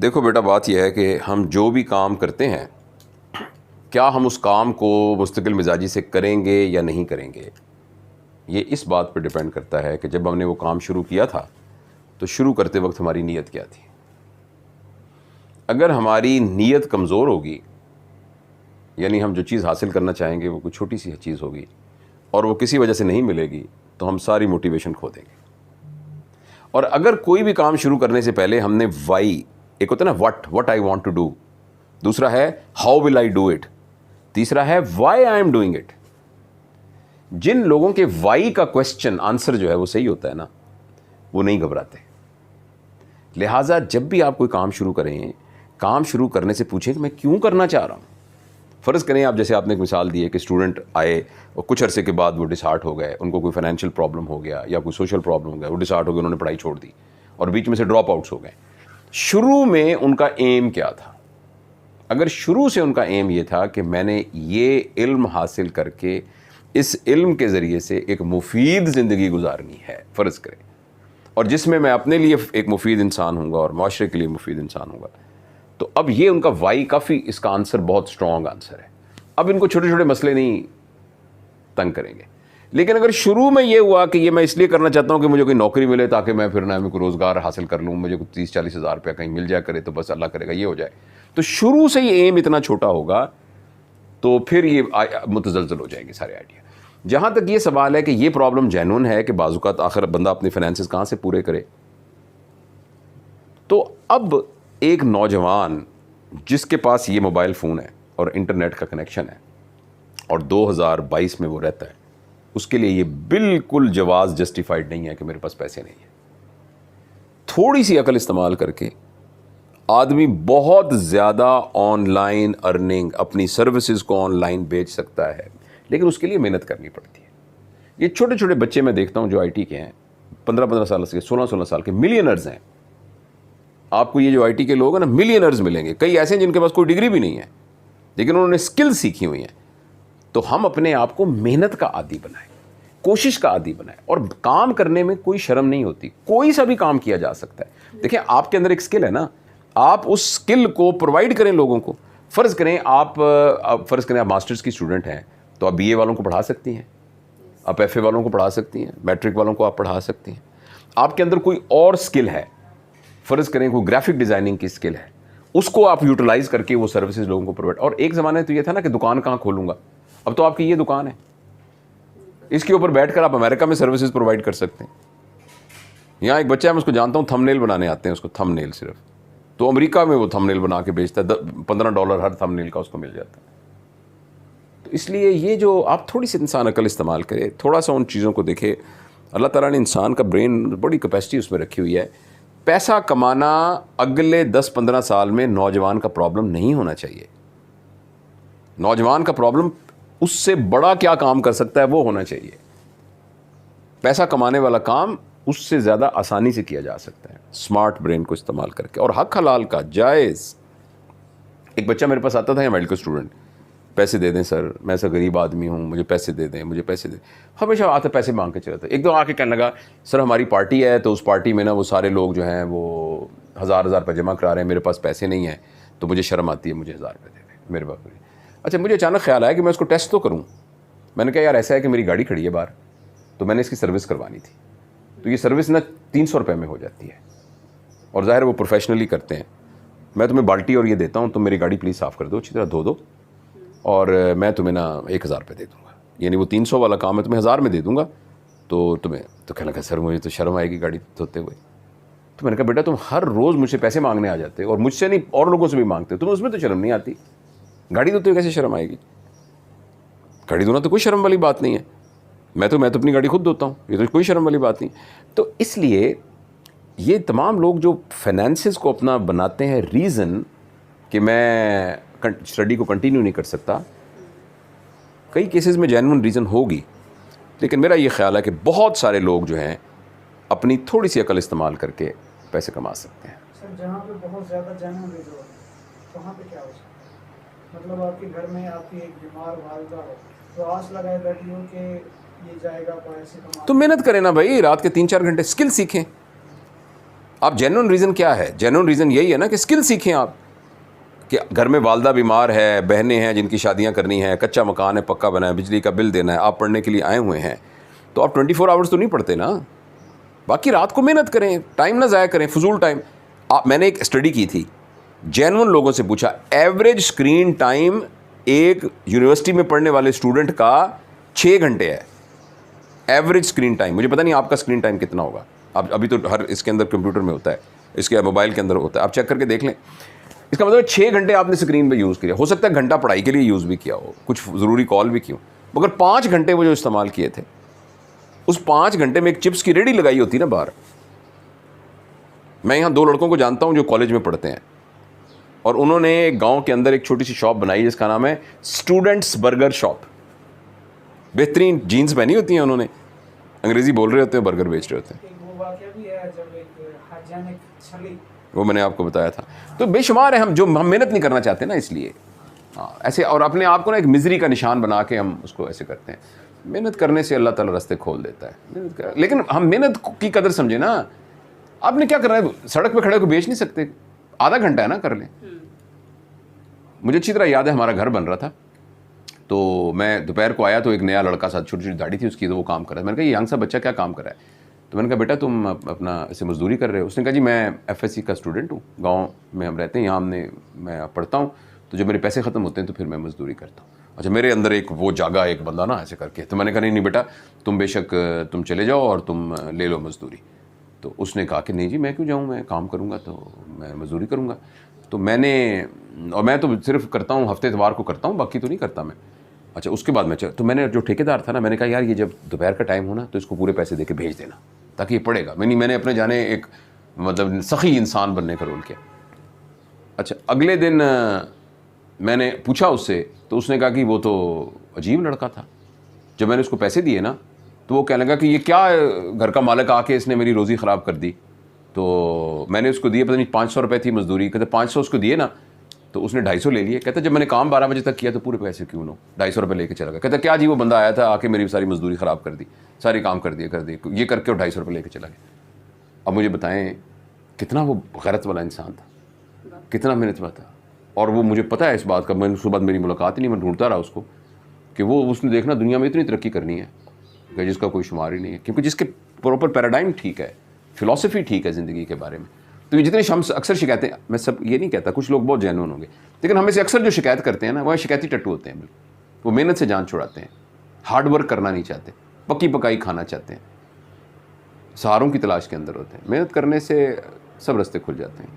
देखो बेटा, बात यह है कि हम जो भी काम करते हैं, क्या हम उस काम को मुस्तकिल मिजाजी से करेंगे या नहीं करेंगे, ये इस बात पर डिपेंड करता है कि जब हमने वो काम शुरू किया था तो शुरू करते वक्त हमारी नीयत क्या थी। अगर हमारी नीयत कमज़ोर होगी, यानी हम जो चीज़ हासिल करना चाहेंगे वो कोई छोटी सी चीज़ होगी और वो किसी वजह से नहीं मिलेगी, तो हम सारी मोटिवेशन खो देंगे। और अगर कोई भी काम शुरू करने से पहले हमने वाई, एक होता है ना what I want to do, दूसरा है how will I do it, तीसरा है why I am doing it. जिन लोगों के वाई का क्वेश्चन आंसर जो है वो सही होता है ना, वो नहीं घबराते। लिहाजा जब भी आप कोई काम शुरू करें, काम शुरू करने से पूछें कि मैं क्यों करना चाह रहा हूँ। फ़र्ज़ करें आप, जैसे आपने एक मिसाल दी है कि स्टूडेंट आए और कुछ अरसे के बाद वो डिसहार्ट हो गए, उनको कोई फाइनेंशियल प्रॉब्लम हो गया या कोई सोशल प्रॉब्लम हो गया, वो डिसहार्ट हो गए, उन्होंने पढ़ाई छोड़ दी और बीच में से ड्रॉप आउट्स हो गए। शुरू में उनका एम क्या था? अगर शुरू से उनका एम ये था कि मैंने ये इल्म हासिल करके इस इल्म के ज़रिए से एक मुफीद ज़िंदगी गुजारनी है, फ़र्ज़ करें, और जिसमें मैं अपने लिए एक मुफीद इंसान हूँगा और माशरे के लिए मुफीद इंसान हूँगा, तो अब ये उनका वाई काफ़ी, इसका आंसर बहुत स्ट्रॉन्ग आंसर है। अब इनको छोटे छोटे मसले नहीं तंग करेंगे। लेकिन अगर शुरू में ये हुआ कि ये मैं इसलिए करना चाहता हूँ कि मुझे कोई नौकरी मिले ताकि मैं फिर ना मैं कोई रोज़गार हासिल कर लूँ, मुझे कुछ 30-40 हज़ार रुपया कहीं मिल जाए करे तो बस अल्लाह करेगा ये हो जाए, तो शुरू से ही एम इतना छोटा होगा तो फिर ये मुतज़लज़ल हो जाएंगे सारे आइडिया। जहाँ तक ये सवाल है कि ये प्रॉब्लम जेन्युइन है कि बाज़ुकात आखिर बंदा अपने फाइनेंसेस कहाँ से पूरे करे, तो अब एक नौजवान जिसके पास ये मोबाइल फ़ोन है और इंटरनेट का कनेक्शन है और 2022 में वो रहता है, उसके लिए ये बिल्कुल जवाज़ जस्टिफाइड नहीं है कि मेरे पास पैसे नहीं है। थोड़ी सी अकल इस्तेमाल करके आदमी बहुत ज़्यादा ऑनलाइन अर्निंग, अपनी सर्विसेज को ऑनलाइन बेच सकता है, लेकिन उसके लिए मेहनत करनी पड़ती है। ये छोटे छोटे बच्चे मैं देखता हूँ जो आईटी के हैं, 15-15 साल के, 16-16 साल के, मिलियनर्स हैं। आपको ये जो आईटी के लोग हैं ना, मिलियनर्स मिलेंगे। कई ऐसे हैं जिनके पास कोई डिग्री भी नहीं है लेकिन उन्होंने स्किल सीखी हुई हैं। तो हम अपने आप को मेहनत का आदी बनाएं, कोशिश का आदी बनाएं, और काम करने में कोई शर्म नहीं होती। कोई सा भी काम किया जा सकता है। देखिए, आपके अंदर एक स्किल है ना, आप उस स्किल को प्रोवाइड करें लोगों को। फ़र्ज़ करें आप मास्टर्स की स्टूडेंट हैं, तो आप बीए वालों को पढ़ा सकती हैं, आप एफए वालों को पढ़ा सकती हैं, मैट्रिक वालों को आप पढ़ा सकती हैं। आपके अंदर कोई और स्किल है, फ़र्ज़ करें कोई ग्राफिक डिज़ाइनिंग की स्किल है, उसको आप यूटिलाइज़ करके वो सर्विसेज लोगों को प्रोवाइड। और एक ज़माने तो ये था ना कि दुकान कहाँ खोलूँगा, अब तो आपकी ये दुकान है, इसके ऊपर बैठकर आप अमेरिका में सर्विसेज प्रोवाइड कर सकते हैं। यहाँ एक बच्चा है, मैं उसको जानता हूँ, थंबनेल बनाने आते हैं उसको, थंबनेल सिर्फ, तो अमेरिका में वो थंबनेल बना के बेचता है, $15 हर थंबनेल का उसको मिल जाता है। तो इसलिए ये जो आप थोड़ी सी इंसान अकल इस्तेमाल करे, थोड़ा सा उन चीज़ों को देखे। अल्लाह ताला ने इंसान का ब्रेन, बड़ी कैपेसिटी उसमें रखी हुई है। पैसा कमाना अगले 10-15 साल में नौजवान का प्रॉब्लम नहीं होना चाहिए। नौजवान का प्रॉब्लम उससे बड़ा क्या काम कर सकता है वो होना चाहिए। पैसा कमाने वाला काम उससे ज़्यादा आसानी से किया जा सकता है स्मार्ट ब्रेन को इस्तेमाल करके, और हक हलाल का, जायज़। एक बच्चा मेरे पास आता था, या मेडिकल स्टूडेंट, पैसे दे दें सर, मैं ऐसा गरीब आदमी हूँ, मुझे पैसे दे दें, मुझे पैसे दे। हमेशा आता पैसे मांग के चला था। एक दो आके कहने लगा, सर हमारी पार्टी है, तो उस पार्टी में ना वो सारे लोग जो हैं वो हज़ार रुपये जमा करा रहे हैं, मेरे पास पैसे नहीं हैं, तो मुझे शर्म आती है, मुझे 1000 रुपये दे दें मेरे पास। अच्छा, मुझे अचानक ख्याल आया कि मैं उसको टेस्ट तो करूँ। मैंने कहा यार ऐसा है कि मेरी गाड़ी खड़ी है बाहर, तो मैंने इसकी सर्विस करवानी थी, तो ये सर्विस ना 300 रुपये में हो जाती है, और ज़ाहिर वो प्रोफेशनली करते हैं। मैं तुम्हें बाल्टी और ये देता हूँ, तुम मेरी गाड़ी प्लीज़ साफ़ कर दो, अच्छी तरह धो दो, और मैं तुम्हें ना 1000 रुपये दे दूँगा, यानी वो 300 वाला काम है तुम्हें 1000 में दे दूँगा, तो तुम्हें। तो कहने लगा सर मुझे तो शर्म आएगी गाड़ी धोते हुए। तो मैंने कहा बेटा तुम हर रोज़ मुझसे पैसे मांगने आ जाते हो, और मुझसे नहीं और लोगों से भी मांगते हो, तुम्हें उसमें तो शर्म नहीं आती? गाड़ी धोते हुए कैसे शर्म आएगी? गाड़ी धोना तो कोई शर्म वाली बात नहीं है। मैं तो अपनी गाड़ी खुद धोता हूँ, ये तो कोई शर्म वाली बात नहीं। तो इसलिए ये तमाम लोग जो फाइनेंसेस को अपना बनाते हैं रीज़न कि मैं स्टडी को कंटिन्यू नहीं कर सकता, कई केसेस में जेन्युइन रीज़न होगी, लेकिन मेरा ये ख्याल है कि बहुत सारे लोग जो हैं अपनी थोड़ी सी अकल इस्तेमाल करके पैसे कमा सकते हैं। सर जहाँ पे बहुत ज़्यादा जेन्युइन रीज़न हो वहाँ पे क्या हो सकता है? मतलब आपके घर में आपकी एक बीमार वालिदा हो, तो आस लगाए बैठी हो कि ये जाएगा पैसे कमा, तो मेहनत करें ना भाई, रात के 3-4 घंटे स्किल सीखें। आप जेन्युइन रीज़न क्या है? जेन्युइन रीज़न यही है ना कि स्किल सीखें आप, कि घर में वालदा बीमार है, बहनें हैं जिनकी शादियां करनी है, कच्चा मकान है, पक्का बना है, बिजली का बिल देना है, आप पढ़ने के लिए आए हुए हैं, तो आप 24 आवर्स तो नहीं पढ़ते ना। बाकी रात को मेहनत करें, टाइम ना ज़ाया करें, फजूल टाइम। मैंने एक स्टडी की थी, जेन्युइन लोगों से पूछा, एवरेज स्क्रीन टाइम एक यूनिवर्सिटी में पढ़ने वाले स्टूडेंट का 6 घंटे है, एवरेज स्क्रीन टाइम। मुझे पता नहीं आपका स्क्रीन टाइम कितना होगा, अब अभी तो हर इसके अंदर कंप्यूटर में होता है, इसके मोबाइल के अंदर होता है, आप चेक करके देख लें। इसका मतलब 6 घंटे आपने स्क्रीन पे यूज़ किया, हो सकता है घंटा पढ़ाई के लिए यूज़ भी किया हो, कुछ ज़रूरी कॉल भी की हो, मगर 5 घंटे वो जो इस्तेमाल किए थे, उस 5 घंटे में एक चिप्स की रेडी लगाई होती ना बाहर। मैं यहाँ 2 लड़कों को जानता हूँ जो कॉलेज में पढ़ते हैं, और उन्होंने गाँव के अंदर एक छोटी सी शॉप बनाई जिसका नाम है स्टूडेंट्स बर्गर शॉप। बेहतरीन जीन्स पहनी होती हैं उन्होंने, अंग्रेज़ी बोल रहे होते हैं, बर्गर बेच रहे होते हैं। एक वो वाक़या भी है जब एक हाइजीनिक छली, वो मैंने आपको बताया था। तो बेशुमार है, हम मेहनत नहीं करना चाहते ना, इसलिए हाँ ऐसे, और अपने आप को ना एक मिजरी का निशान बना के हम उसको ऐसे करते हैं। मेहनत करने से अल्लाह ताला रास्ते खोल देता है, लेकिन हम मेहनत की कदर समझे ना। आपने क्या करना है, सड़क पे खड़े को बेच नहीं सकते, आधा घंटा है ना, कर लें। मुझे अच्छी तरह याद है, हमारा घर बन रहा था, तो मैं दोपहर को आया तो एक नया लड़का, साथ छोटी छोटी दाढ़ी थी उसकी, तो वो काम कर रहा है। मैंने कहा ये यंग सा बच्चा क्या काम कर रहा है? तो मैंने कहा बेटा तुम अपना ऐसे मजदूरी कर रहे हो? उसने कहा जी मैं FSC का स्टूडेंट हूँ, गांव में हम रहते हैं, यहाँ मैं पढ़ता हूँ, तो जब मेरे पैसे ख़त्म होते हैं तो फिर मैं मजदूरी करता हूँ। अच्छा, मेरे अंदर एक वो जागा, एक बंदा ना ऐसे करके, तो मैंने कहा नहीं बेटा, तुम बेशक तुम चले जाओ और तुम ले लो मजदूरी। तो उसने कहा कि नहीं जी मैं क्यों जाऊँ, मैं काम करूँगा तो मैं मजदूरी करूँगा। तो मैं तो सिर्फ करता हूँ हफ्ते इतवार को करता हूँ, बाकी तो नहीं करता मैं। अच्छा, उसके बाद तो मैंने जो ठेकेदार था ना, मैंने कहा यार ये जब दोपहर का टाइम हो ना तो इसको पूरे पैसे दे के भेज देना ताकि ये पढ़ेगा। मैंने अपने जाने एक मतलब सखी इंसान बनने का रोल किया। अच्छा, अगले दिन मैंने पूछा उससे, तो उसने कहा कि वो तो अजीब लड़का था। जब मैंने उसको पैसे दिए ना तो वो कहने लगा कि ये क्या घर का मालिक आके इसने मेरी रोज़ी ख़राब कर दी। तो मैंने उसको दिए, पता नहीं 500 रुपये थी मजदूरी, कहते 500 उसको दिए ना, तो उसने 250 ले लिए। कहता जब मैंने काम 12 बजे तक किया तो पूरे पैसे क्यों लो, 250 रुपये लेके चला गया। कहता क्या जी वो बंदा आया था, आके मेरी सारी मजदूरी ख़राब कर दी, सारी काम कर दिए ये करके, और 250 रुपये लेके चला गया। अब मुझे बताएं कितना वो गैरत वाला इंसान था, कितना मेहनत वाला था। और वो मुझे पता है इस बात का, मैंने उसके बाद मेरी मुलाकात ही नहीं, मैं ढूंढता रहा उसको कि वो उसने देखना दुनिया में इतनी तरक्की करनी है कि जिसका कोई शुमार ही नहीं है, क्योंकि जिसके प्रॉपर पैराडाइम ठीक है, फ़िलासफ़ी ठीक है ज़िंदगी के बारे में। तो ये जितने हम अक्सर शिकायतें, मैं सब ये नहीं कहता, कुछ लोग बहुत जेन्युइन होंगे, लेकिन हमें से अक्सर जो शिकायत करते हैं ना, वह शिकायती टट्टू होते हैं। बिल्कुल वो मेहनत से जान छुड़ाते हैं, हार्ड वर्क करना नहीं चाहते, पक्की पकाई खाना चाहते हैं, सहारों की तलाश के अंदर होते हैं। मेहनत करने से सब रास्ते खुल जाते हैं।